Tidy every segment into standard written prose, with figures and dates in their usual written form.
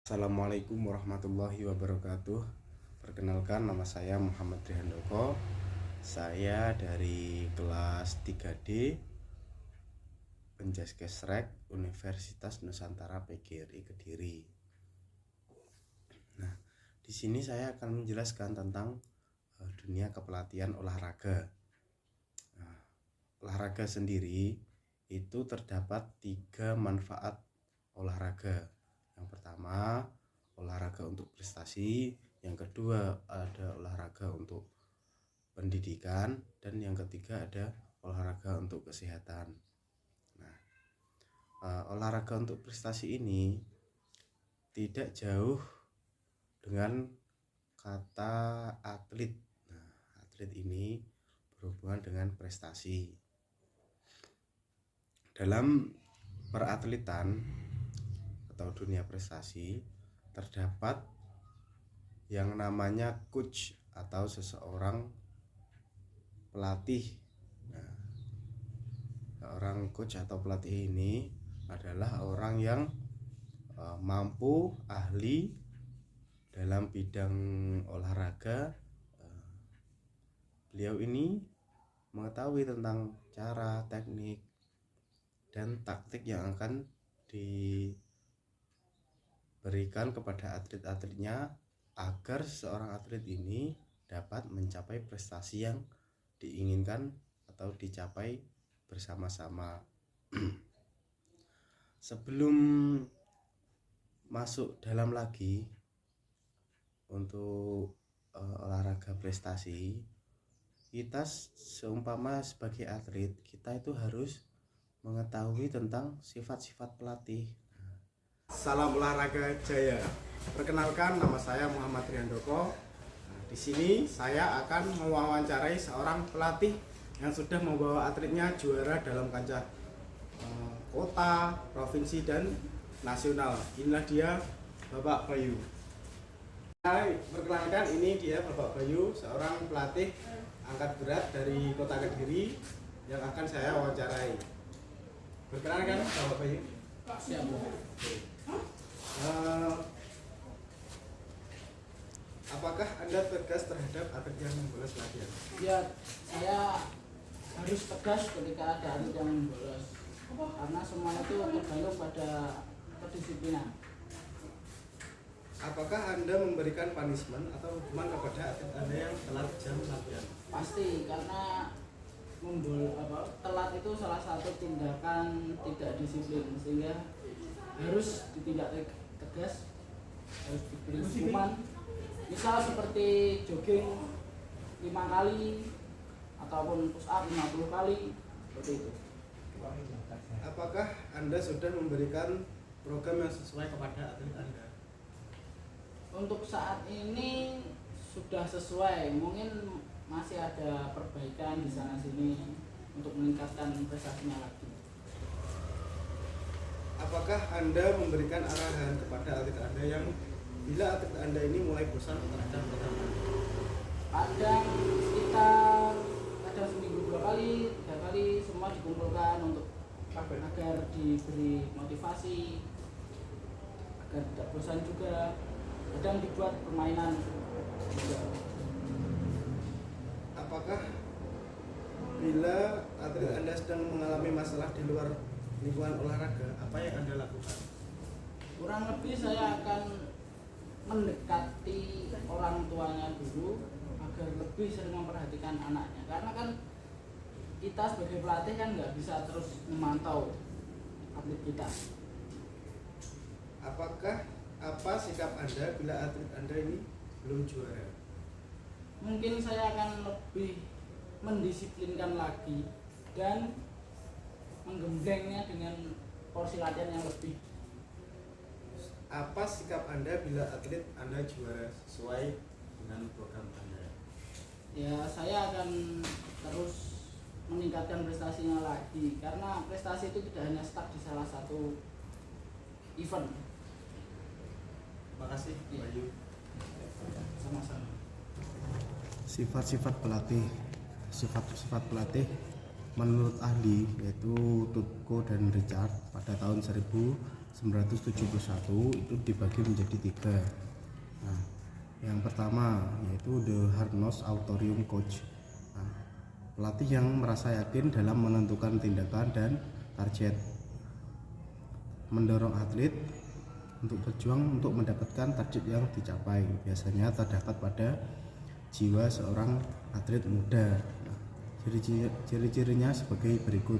Assalamualaikum warahmatullahi wabarakatuh. Perkenalkan, nama saya Muhammad Trihandoko. Saya dari kelas 3D Penjaskesrek Universitas Nusantara PGRI Kediri. Nah, di sini saya akan menjelaskan tentang dunia kepelatihan olahraga. Nah, olahraga sendiri itu terdapat 3 manfaat olahraga. Yang pertama, olahraga untuk prestasi. Yang kedua, ada olahraga untuk pendidikan. Dan yang ketiga, ada olahraga untuk kesehatan. Nah, olahraga untuk prestasi ini tidak jauh dengan kata atlet. Nah, atlet ini berhubungan dengan prestasi. Dalam peratletan atau dunia prestasi terdapat yang namanya coach atau seseorang pelatih. Nah, seorang coach atau pelatih ini adalah orang yang mampu, ahli dalam bidang olahraga. Beliau ini mengetahui tentang cara, teknik, dan taktik yang akan diberikan kepada atlet-atletnya agar seorang atlet ini dapat mencapai prestasi yang diinginkan atau dicapai bersama-sama. Sebelum masuk dalam lagi untuk olahraga prestasi, kita seumpama sebagai atlet, kita itu harus mengetahui tentang sifat-sifat pelatih. Salam olahraga jaya. Perkenalkan, nama saya Muhammad Trihandoko. Di sini saya akan mewawancarai seorang pelatih yang sudah membawa atletnya juara dalam kancah kota, provinsi, dan nasional. Inilah dia, Bapak Bayu. Hai, perkenalkan, ini dia Bapak Bayu, seorang pelatih angkat berat dari Kota Kediri yang akan saya wawancarai. Perkenalkan, Bapak Bayu. Siap. Apakah Anda tegas terhadap atlet yang membolos latihan? Ya, saya harus tegas ketika ada atlet yang membolos, karena semua itu tergantung pada kedisiplinan. Apakah Anda memberikan punishment atau hukuman kepada atlet Anda yang telat jam latihan? Pasti, karena telat itu salah satu tindakan tidak disiplin, sehingga harus ditindak tegas, harus diberi hukuman. Misal seperti jogging 5 kali ataupun push up 50 kali, seperti itu. Apakah Anda sudah memberikan program yang sesuai kepada atlet Anda? Untuk saat ini sudah sesuai, mungkin masih ada perbaikan di sana sini untuk meningkatkan prestasinya lagi. Apakah Anda memberikan arahan kepada atlet Anda yang bila atlet Anda ini mulai bosan terhadap pertandingan? Kadang seminggu 2 kali, 3 kali semua dikumpulkan untuk agar diberi motivasi, agar tidak bosan juga. Kadang dibuat permainan juga. Apakah bila atlet Anda sedang mengalami masalah di luar lingkungan olahraga, apa yang Anda lakukan? Kurang lebih saya akan mendekati orang tuanya dulu agar lebih sering memperhatikan anaknya, karena kan kita sebagai pelatih kan nggak bisa terus memantau atlet kita. Apa sikap Anda bila atlet Anda ini belum juara? Mungkin saya akan lebih mendisiplinkan lagi dan menggemblengnya dengan porsi latihan yang lebih. Apa sikap Anda bila atlet Anda juara sesuai dengan program Anda? Ya, saya akan terus meningkatkan prestasinya lagi, karena prestasi itu tidak hanya stuck di salah satu event. Terima kasih, Bayu. Sama-sama. Sifat-sifat pelatih menurut ahli, yaitu Tutko dan Richard pada tahun 1999, 971 itu dibagi menjadi 3. Nah, yang pertama yaitu The Hard Nose Authorium Coach. Nah, pelatih yang merasa yakin dalam menentukan tindakan dan target, mendorong atlet untuk berjuang untuk mendapatkan target yang dicapai. Biasanya terdapat pada jiwa seorang atlet muda. Nah, ciri-cirinya sebagai berikut.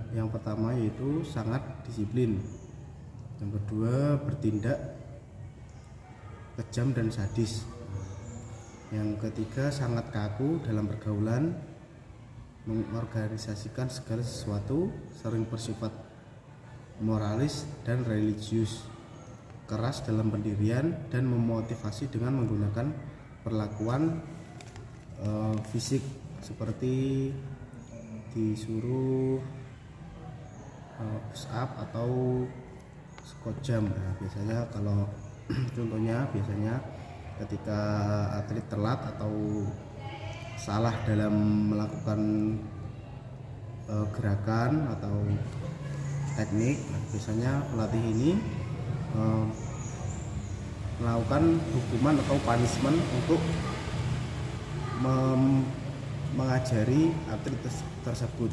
Yang pertama yaitu sangat disiplin. Yang kedua, bertindak kejam dan sadis. Yang ketiga, sangat kaku dalam pergaulan, mengorganisasikan segala sesuatu, sering bersifat moralis dan religius, keras dalam pendirian, dan memotivasi dengan menggunakan perlakuan fisik seperti disuruh push up atau squat jump. Nah, biasanya kalau contohnya biasanya ketika atlet telat atau salah dalam melakukan gerakan atau teknik, nah, biasanya pelatih ini melakukan hukuman atau punishment untuk mengajari atlet tersebut.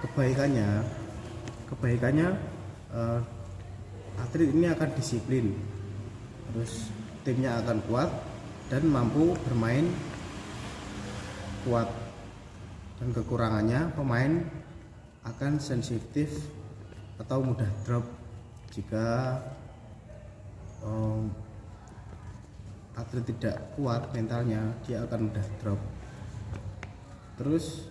Kebaikannya atlet ini akan disiplin, terus timnya akan kuat dan mampu bermain kuat. Dan kekurangannya, pemain akan sensitif atau mudah drop. Jika atlet tidak kuat mentalnya, dia akan mudah drop. Terus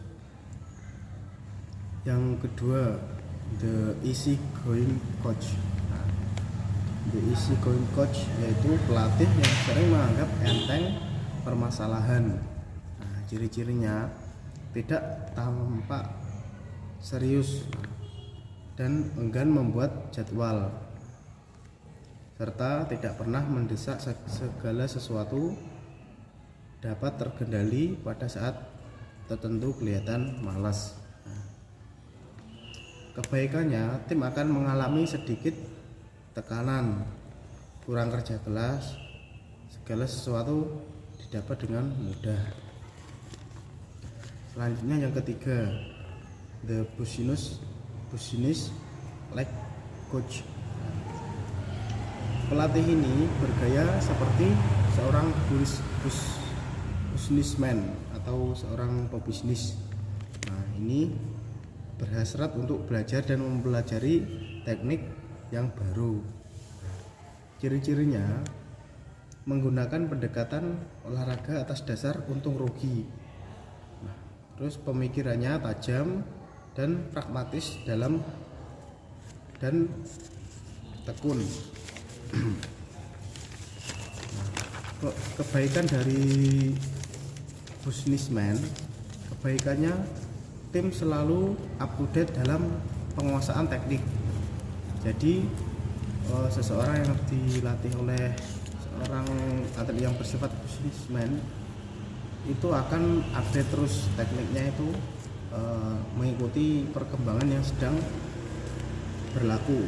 yang kedua, the easy going coach. Nah, the easy going coach yaitu pelatih yang sering menganggap enteng permasalahan. Nah, ciri-cirinya tidak tampak serius dan enggan membuat jadwal, serta tidak pernah mendesak segala sesuatu, dapat terkendali pada saat tertentu kelihatan malas. Kebaikannya, tim akan mengalami sedikit tekanan, kurang kerja keras, segala sesuatu didapat dengan mudah. Selanjutnya yang ketiga, the business like coach. Pelatih ini bergaya seperti seorang businessman atau seorang pebisnis. Nah, ini berhasrat untuk belajar dan mempelajari teknik yang baru. Ciri-cirinya menggunakan pendekatan olahraga atas dasar untung rugi. Nah, terus pemikirannya tajam dan pragmatis dan tekun. Nah, kebaikan dari businessman, kebaikannya tim selalu up to date dalam penguasaan teknik. Jadi seseorang yang dilatih oleh seorang atlet yang bersifat businessman itu akan update terus tekniknya, itu mengikuti perkembangan yang sedang berlaku.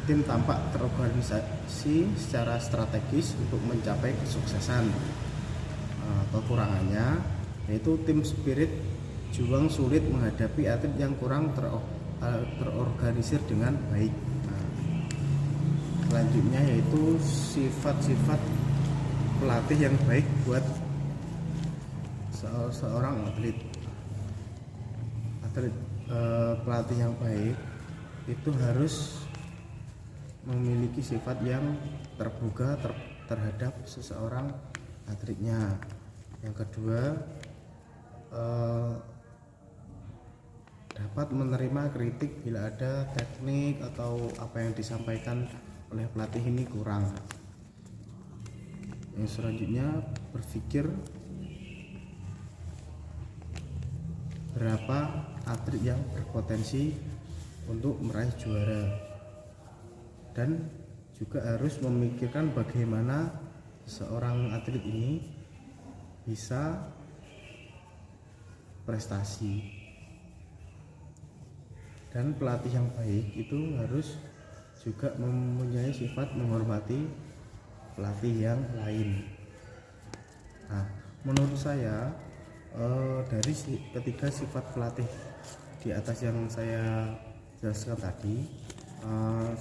Tim tampak terorganisasi secara strategis untuk mencapai kesuksesan. Kekurangannya yaitu tim spirit, juang sulit menghadapi atlet yang kurang terorganisir dengan baik. Nah, selanjutnya yaitu sifat-sifat pelatih yang baik buat seorang atlet. Pelatih yang baik itu harus memiliki sifat yang terbuka terhadap seseorang atletnya. Yang kedua, dapat menerima kritik bila ada teknik atau apa yang disampaikan oleh pelatih ini kurang. Yang selanjutnya, berpikir berapa atlet yang berpotensi untuk meraih juara, dan juga harus memikirkan bagaimana seorang atlet ini bisa prestasi. Dan pelatih yang baik itu harus juga mempunyai sifat menghormati pelatih yang lain. Nah, menurut saya dari ketiga sifat pelatih di atas yang saya jelaskan tadi,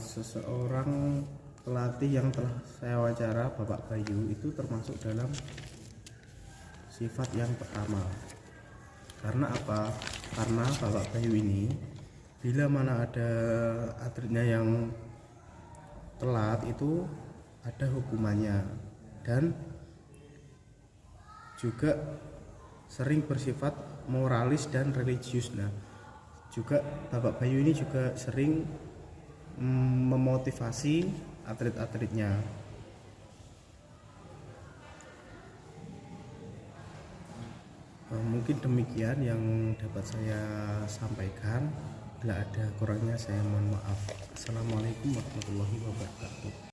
seseorang pelatih yang telah saya wawancara, Bapak Bayu, itu termasuk dalam sifat yang pertama. Karena apa? Karena Bapak Bayu ini bila mana ada atletnya yang telat itu ada hukumannya, dan juga sering bersifat moralis dan religius. Nah, juga Bapak Bayu ini juga sering memotivasi atlet-atletnya. Mungkin demikian yang dapat saya sampaikan. Bila ada kurangnya saya mohon maaf. Assalamualaikum warahmatullahi wabarakatuh.